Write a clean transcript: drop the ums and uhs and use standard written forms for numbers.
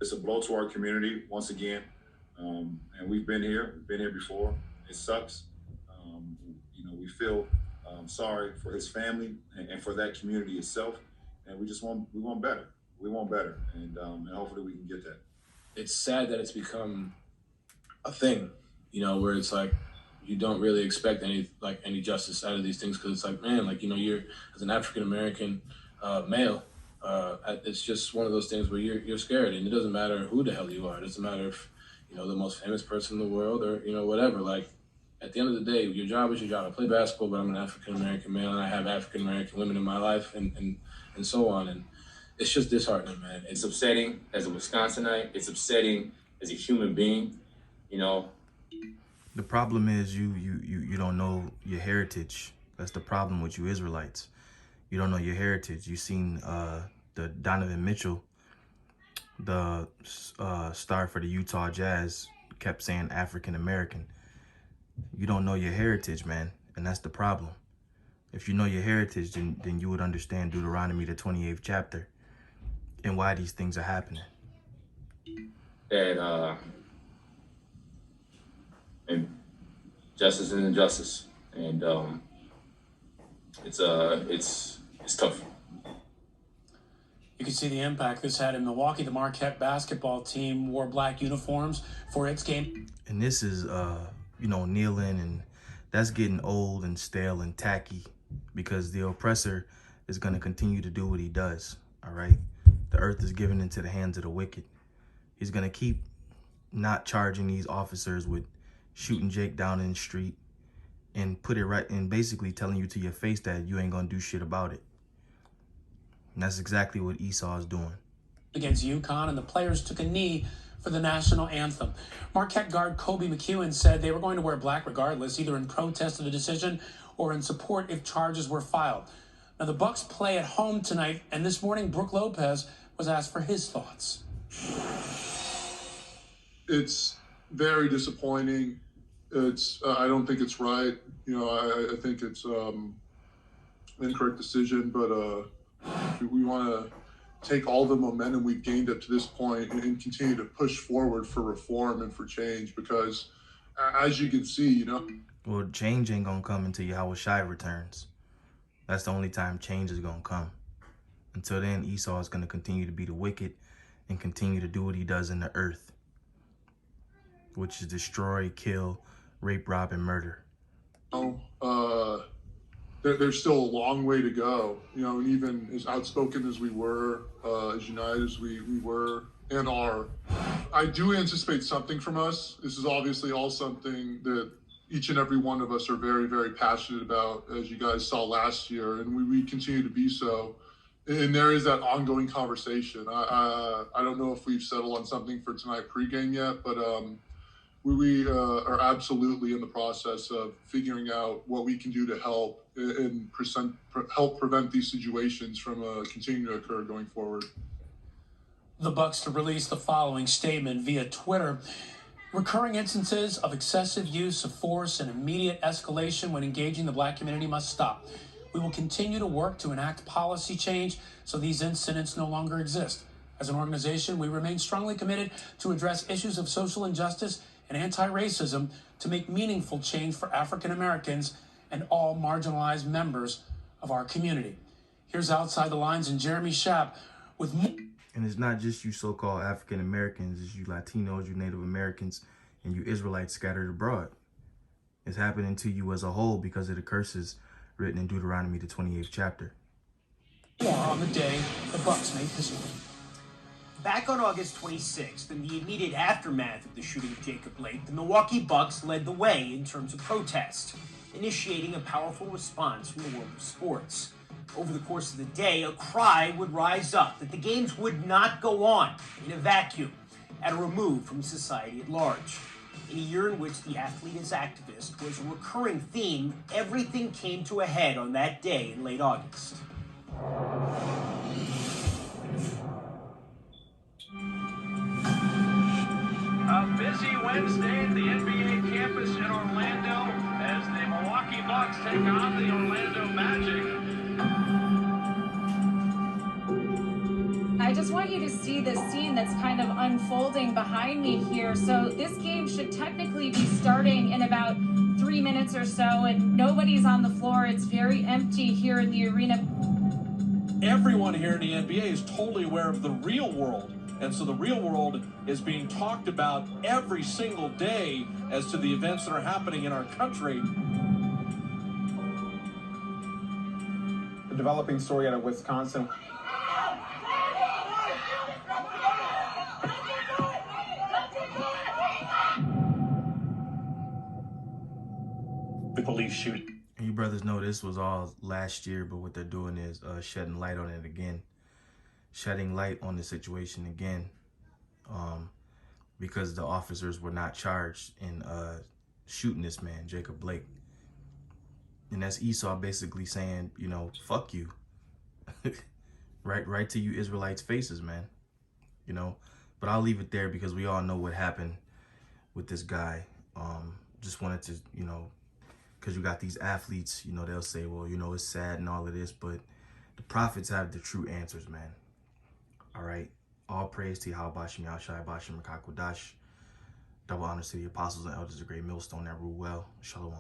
It's a blow to our community once again, and we've been here. We've been here before. It sucks. We feel sorry for his family and for that community itself, and we want better. We want better, and hopefully we can get that. It's sad that it's become a thing, where it's like you don't really expect any justice out of these things because it's like, man, you're as an African American male, it's just one of those things where you're scared, and it doesn't matter who the hell you are. It doesn't matter if the most famous person in the world or whatever. Like at the end of the day, your job is your job. I play basketball, but I'm an African American male, and I have African American women in my life, and so on. And it's just disheartening, man. It's upsetting as a Wisconsinite. It's upsetting as a human being. The problem is you don't know your heritage. That's the problem with you Israelites. You don't know your heritage. You seen the Donovan Mitchell, the star for the Utah Jazz, kept saying African American. You don't know your heritage, man, and that's the problem. If you know your heritage, then you would understand Deuteronomy, the 28th chapter, and why these things are happening. And justice and injustice, and it's tough. You can see the impact this had in Milwaukee. The Marquette basketball team wore black uniforms for its game. And this is, kneeling, and that's getting old and stale and tacky because the oppressor is going to continue to do what he does, all right? The earth is given into the hands of the wicked. He's going to keep not charging these officers with shooting Jake down in the street and put it right and basically telling you to your face that you ain't going to do shit about it. And that's exactly what Esau is doing. Against UConn, and the players took a knee for the national anthem. Marquette guard Kobe McEwen said they were going to wear black regardless, either in protest of the decision or in support if charges were filed. Now, the Bucks play at home tonight, and this morning, Brook Lopez was asked for his thoughts. It's very disappointing. I don't think it's right. I think it's an incorrect decision, but we want to take all the momentum we've gained up to this point and continue to push forward for reform and for change, because as you can see, Well, change ain't going to come until Yahweh Shai returns. That's the only time change is going to come. Until then, Esau is going to continue to be the wicked and continue to do what he does in the earth, which is destroy, kill, rape, rob, and murder. There's still a long way to go, and even as outspoken as we were, as united as we were and are, I do anticipate something from us. This is obviously all something that each and every one of us are very, very passionate about, as you guys saw last year, and we continue to be so. And there is that ongoing conversation. I don't know if we've settled on something for tonight pregame yet, but we are absolutely in the process of figuring out what we can do to help and help prevent these situations from continuing to occur going forward. The Bucks to release the following statement via Twitter. Recurring instances of excessive use of force and immediate escalation when engaging the black community must stop. We will continue to work to enact policy change so these incidents no longer exist. As an organization, we remain strongly committed to address issues of social injustice and anti-racism to make meaningful change for African Americans and all marginalized members of our community. Here's Outside the Lines and Jeremy Schaap with more. And it's not just you so-called African Americans, it's you Latinos, you Native Americans, and you Israelites scattered abroad. It's happening to you as a whole because of the curses written in Deuteronomy, the 28th chapter. More on the day the Bucks made history. Back on August 26th, in the immediate aftermath of the shooting of Jacob Blake, the Milwaukee Bucks led the way in terms of protest, initiating a powerful response from the world of sports. Over the course of the day, a cry would rise up that the games would not go on in a vacuum, at a remove from society at large. In a year in which the athlete as activist was a recurring theme, everything came to a head on that day in late August. A busy Wednesday at the NBA campus in Orlando as the Milwaukee Bucks take on the Orlando Magic. I just want you to see the scene that's kind of unfolding behind me here. So this game should technically be starting in about 3 minutes or so, and nobody's on the floor. It's very empty here in the arena. Everyone here in the NBA is totally aware of the real world. And so the real world is being talked about every single day as to the events that are happening in our country. A developing story out of Wisconsin. The police shoot. And you brothers know this was all last year, but what they're doing is shedding light on it again. Shedding light on the situation again. Because the officers were not charged in shooting this man, Jacob Blake. And that's Esau basically saying, you know, fuck you. right to you Israelites' faces, man. You know, but I'll leave it there because we all know what happened with this guy. Just wanted to, you know, because you got these athletes, you know, they'll say, well, you know, it's sad and all of this, but the prophets have the true answers, man. All right. All praise to Yahweh Bashim Yahshai Bashim Makakodash. Double honors to the apostles and elders of Great Millstone that rule well. Shalom.